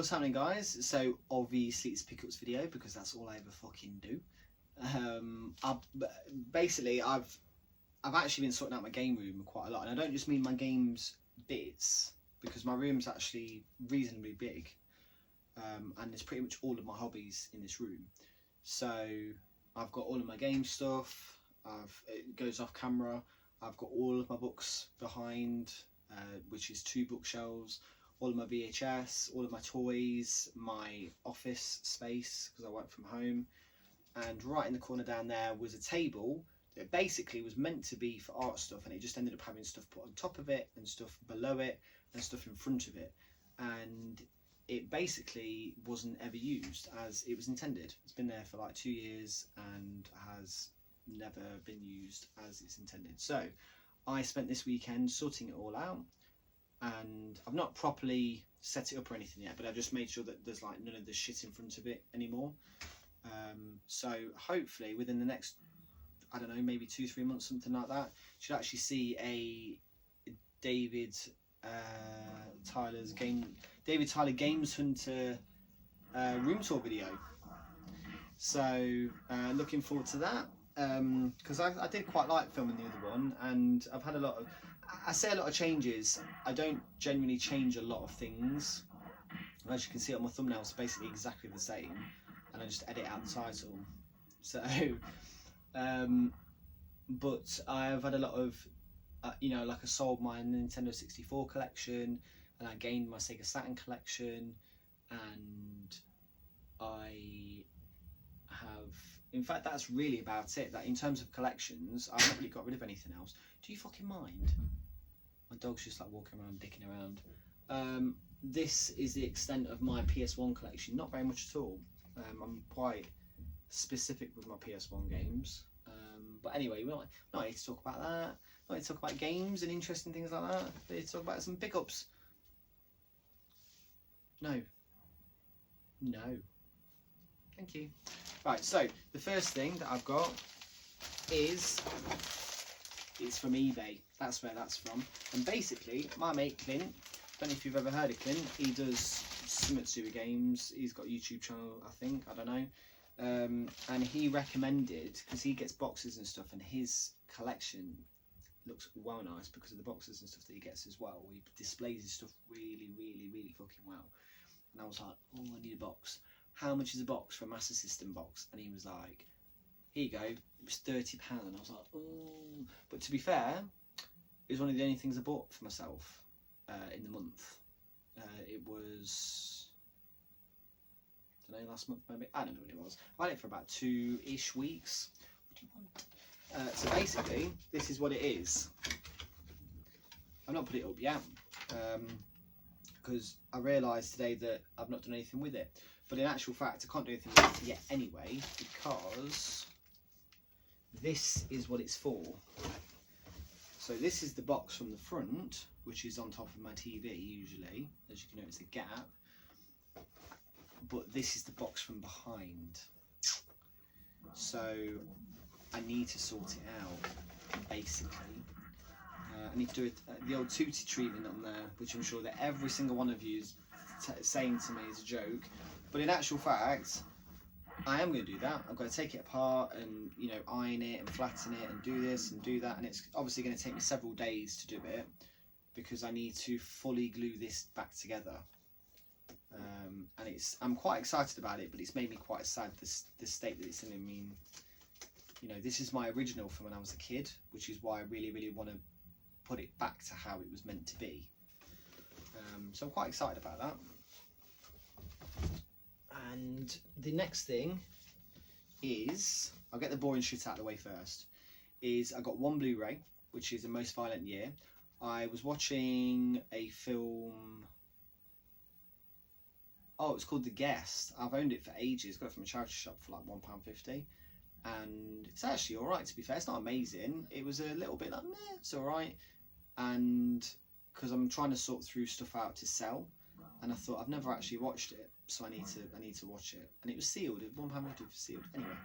What's happening, guys? So obviously it's a pickups video because that's all I ever fucking do. I've actually been sorting out my game room quite a lot, and I don't just mean my games bits, because my room's actually reasonably big, and there's pretty much all of my hobbies in this room. So I've got all of my game stuff. It goes off camera. I've got all of my books behind, which is 2 bookshelves. All of my VHS, all of my toys, my office space because I work from home, and right in the corner down there was a table that basically was meant to be for art stuff, and it just ended up having stuff put on top of it and stuff below it and stuff in front of it, and it basically wasn't ever used as it was intended. It's been there for like 2 years and has never been used as it's intended. So I spent this weekend sorting it all out, and I've not properly set it up or anything yet, but I've just made sure that there's like none of the shit in front of it anymore. So hopefully within the next, I don't know, maybe 2-3 months, something like that, you should actually see a David Tyler Games Hunter room tour video. So looking forward to that, because I did quite like filming the other one, and I've had a lot of changes. I don't genuinely change a lot of things. As you can see on my thumbnail, it's basically exactly the same, and I just edit out the title. So but I've had a lot of like I sold my Nintendo 64 collection, and I gained my Sega Saturn collection, and I have, in fact, that's really about it. That in terms of collections, I've not really got rid of anything else. Do you fucking mind? My dog's just like walking around, dicking around. This is the extent of my PS1 collection. Not very much at all. I'm quite specific with my PS1 games. But anyway, we're not here to talk about that. Not here to talk about games and interesting things like that. We're here to talk about some pickups. No. Thank you. Right, so the first thing that I've got is, it's from eBay. That's where that's from. And basically, my mate Clint, don't know if you've ever heard of Clint, he does something to do with games. He's got a YouTube channel, I think, I don't know. And he recommended, because he gets boxes and stuff, and his collection looks well nice because of the boxes and stuff that he gets as well. He displays his stuff really fucking well. And I was like, oh, I need a box. How much is a box for a Master System box? And he was like, here you go. It was £30. And I was like, oh. But to be fair, it was one of the only things I bought for myself in the month. It was, I don't know, last month maybe. I don't know when it was. I had it for about 2-ish weeks. What do you want? So basically, this is what it is. I've not put it up yet, because I realised today that I've not done anything with it. But in actual fact, I can't do anything with it yet anyway, because this is what it's for. So this is the box from the front, which is on top of my TV usually. As you can notice, a gap. But this is the box from behind. So I need to sort it out, basically. I need to do the old Tootie treatment on there, which I'm sure that every single one of you is saying to me is a joke. But in actual fact, I am going to do that. I've got to take it apart and, iron it and flatten it and do this and do that. And it's obviously going to take me several days to do it, because I need to fully glue this back together. And I'm quite excited about it, but it's made me quite sad, the state that it's in. I mean, this is my original from when I was a kid, which is why I really want to put it back to how it was meant to be. So I'm quite excited about that. And the next thing is, I'll get the boring shit out of the way first, is I got one Blu-ray, which is The Most Violent Year. I was watching a film, it's called The Guest. I've owned it for ages, got it from a charity shop for like £1.50, and it's actually alright, to be fair. It's not amazing, it was a little bit like, meh, it's alright, and because I'm trying to sort through stuff out to sell, and I thought I've never actually watched it, so I need to watch it. And it was sealed. £1.50 for sealed. Anyway,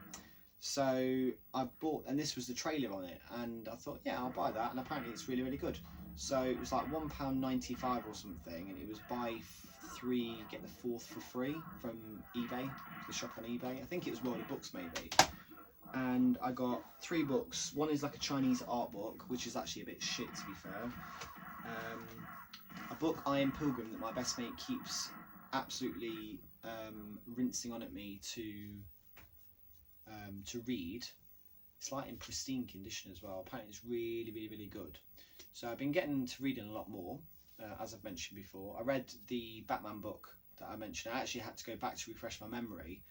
So I bought, and this was the trailer on it, and I thought, yeah, I'll buy that, and apparently it's really, really good. So it was like £1.95 or something, and it was buy 3 get the 4th for free from eBay, the shop on eBay. I think it was World of Books maybe. And I got 3 books. One is like a Chinese art book, which is actually a bit shit to be fair. A book, I Am Pilgrim, that my best mate keeps absolutely rinsing on at me to read. It's like in pristine condition as well. Apparently it's really, really, really good. So I've been getting to reading a lot more, as I've mentioned before. I read the Batman book that I mentioned. I actually had to go back to refresh my memory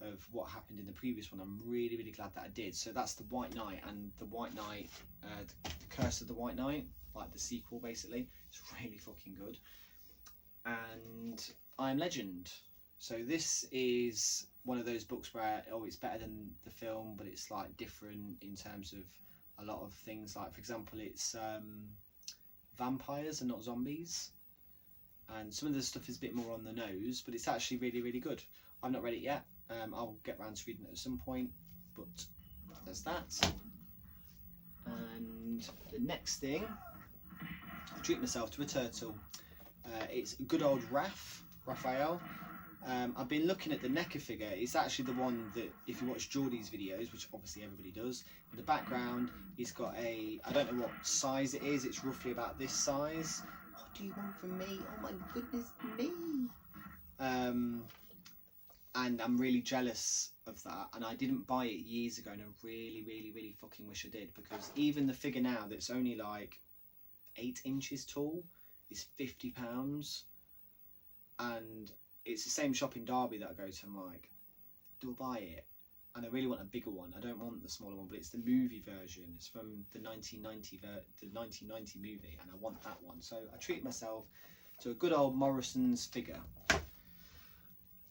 of what happened in the previous one. I'm really, really glad that I did. So that's the White Knight, and the White Knight, the Curse of the White Knight, like the sequel basically. It's really fucking good. And I Am Legend. So this is one of those books where, oh, it's better than the film, but it's like different in terms of a lot of things. Like, for example, it's vampires and not zombies, and some of the stuff is a bit more on the nose, but it's actually really, really good. I've not read it yet. I'll get around to reading it at some point, but there's that. And the next thing, I treat myself to a turtle. It's good old Raphael. I've been looking at the NECA figure. It's actually the one that, if you watch Geordie's videos, which obviously everybody does, in the background he's got a, I don't know what size it is, it's roughly about this size. What do you want from me? Oh my goodness me. And I'm really jealous of that, and I didn't buy it years ago, and I really, really, really fucking wish I did, because even the figure now that's only like 8 inches tall is £50, and it's the same shop in Derby that I go to. I'm like, do I buy it? And I really want a bigger one. I don't want the smaller one, but it's the movie version. It's from the 1990 movie, and I want that one. So I treat myself to a good old Morrison's figure.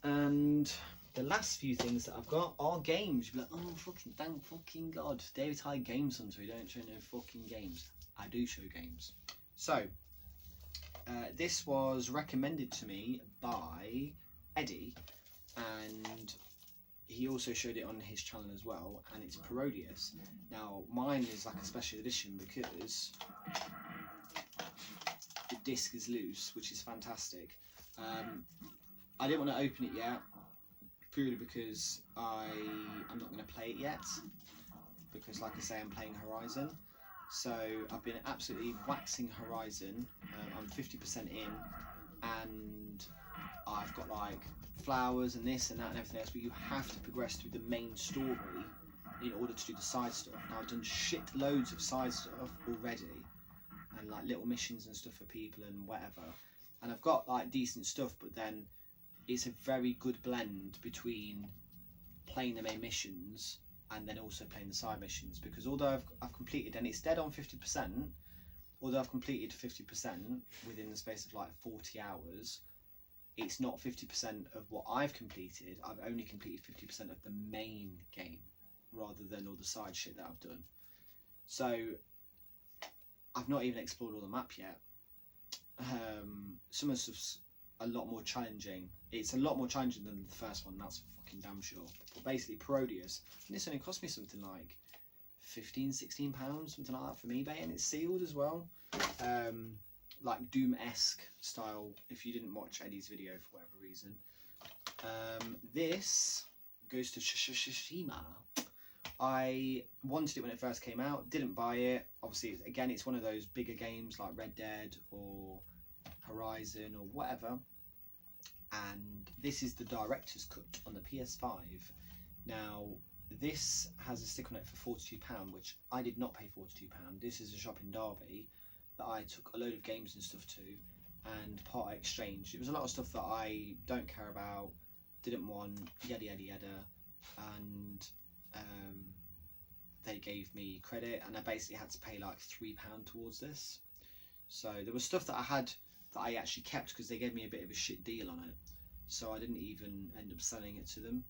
And the last few things that I've got are games. You'll be like, oh fucking thank fucking God, David Hyde Games Hunter, you don't show no fucking games. I do show games. So this was recommended to me by Eddie, and he also showed it on his channel as well, and it's Parodius. Now mine is like a special edition because the disc is loose, which is fantastic. I didn't want to open it yet, purely because I'm not going to play it yet, because like I say, I'm playing Horizon. So I've been absolutely waxing Horizon. I'm 50% in, and I've got like flowers and this and that and everything else, but you have to progress through the main story in order to do the side stuff. Now I've done shit loads of side stuff already, and like little missions and stuff for people and whatever, and I've got like decent stuff, but then it's a very good blend between playing the main missions and then also playing the side missions, because although I've completed, and it's dead on 50%, although I've completed 50% within the space of like 40 hours, it's not 50% of what I've completed. I've only completed 50% of the main game rather than all the side shit that I've done. So I've not even explored all the map yet. Some of the stuff's a lot more challenging. It's a lot more challenging than the first one, that's fucking damn sure. But basically Parodius, and this only cost me something like £15-16, something like that from eBay, and it's sealed as well. Like Doom-esque style, if you didn't watch Eddie's video for whatever reason. This goes to Tsushima. I wanted it when it first came out, didn't buy it. Obviously, again, it's one of those bigger games like Red Dead or Horizon or whatever. And this is the director's cut on the PS5. Now, this has a stick on it for £42, which I did not pay £42. This is a shop in Derby that I took a load of games and stuff to, and part exchanged. It was a lot of stuff that I don't care about, didn't want, yada yada yada, and they gave me credit, and I basically had to pay like £3 towards this. So there was stuff that I had that I actually kept because they gave me a bit of a shit deal on it, so I didn't even end up selling it to them.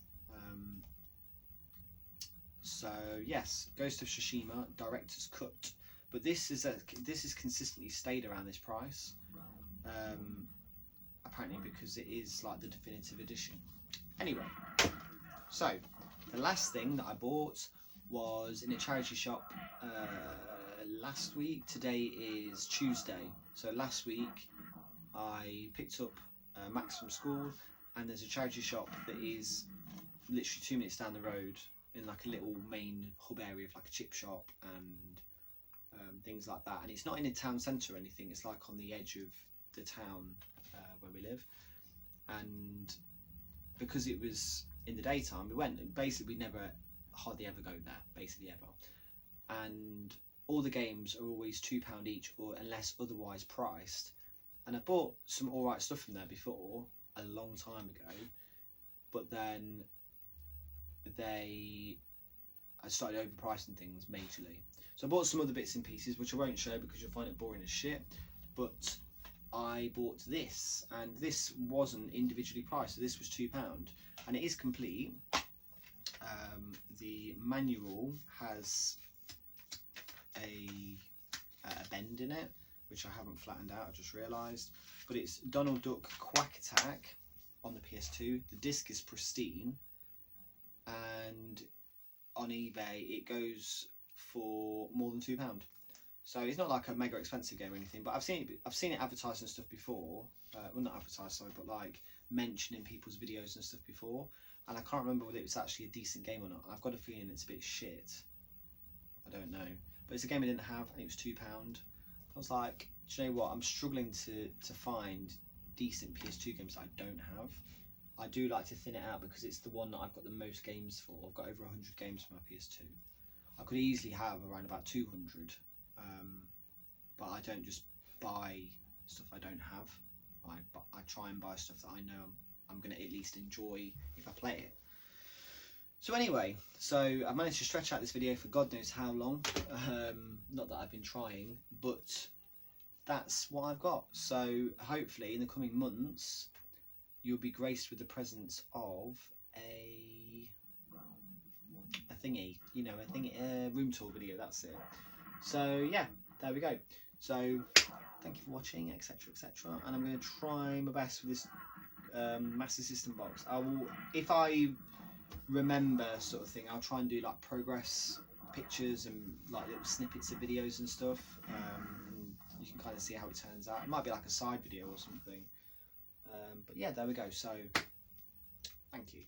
So yes, Ghost of Tsushima director's cut, but this is consistently stayed around this price, apparently because it is like the definitive edition. Anyway, so The last thing that I bought was in a charity shop last week. Today is Tuesday, so last week I picked up Max from school, and there's a charity shop that is literally 2 minutes down the road in like a little main hub area of like a chip shop and things like that. And it's not in a town centre or anything, it's like on the edge of the town where we live. And because it was in the daytime, we went. Basically, we never hardly ever go there, basically ever. And all the games are always £2 each, or unless otherwise priced. And I bought some alright stuff from there before, a long time ago, but then I started overpricing things majorly. So I bought some other bits and pieces, which I won't show because you'll find it boring as shit. But I bought this, and this wasn't individually priced, so this was £2, and it is complete. The manual has a bend in it, which I haven't flattened out, I just realised. But it's Donald Duck Quack Attack on the PS2. The disc is pristine, and on eBay it goes for more than £2. So it's not like a mega expensive game or anything, but I've seen it advertised and stuff before. Well, not advertised, sorry, but like mentioned in people's videos and stuff before. And I can't remember whether it was actually a decent game or not. I've got a feeling it's a bit shit. I don't know. But it's a game I didn't have, and it was £2. I was like, do you know what? I'm struggling to find decent PS2 games that I don't have. I do like to thin it out because it's the one that I've got the most games for. I've got over 100 games for my PS2. I could easily have around about 200. But I don't just buy stuff I don't have. I try and buy stuff that I know I'm going to at least enjoy if I play it. So anyway, so I managed to stretch out this video for God knows how long. Not that I've been trying, but that's what I've got. So hopefully in the coming months you'll be graced with the presence of a thingy, you know, a room tour video. That's it. So yeah, there we go. So thank you for watching, etc, etc, and I'm going to try my best with this Master System box. I will, if I remember sort of thing, I'll try and do like progress pictures and like little snippets of videos and stuff, and you can kind of see how it turns out. It might be like a side video or something, but yeah, there we go. So thank you.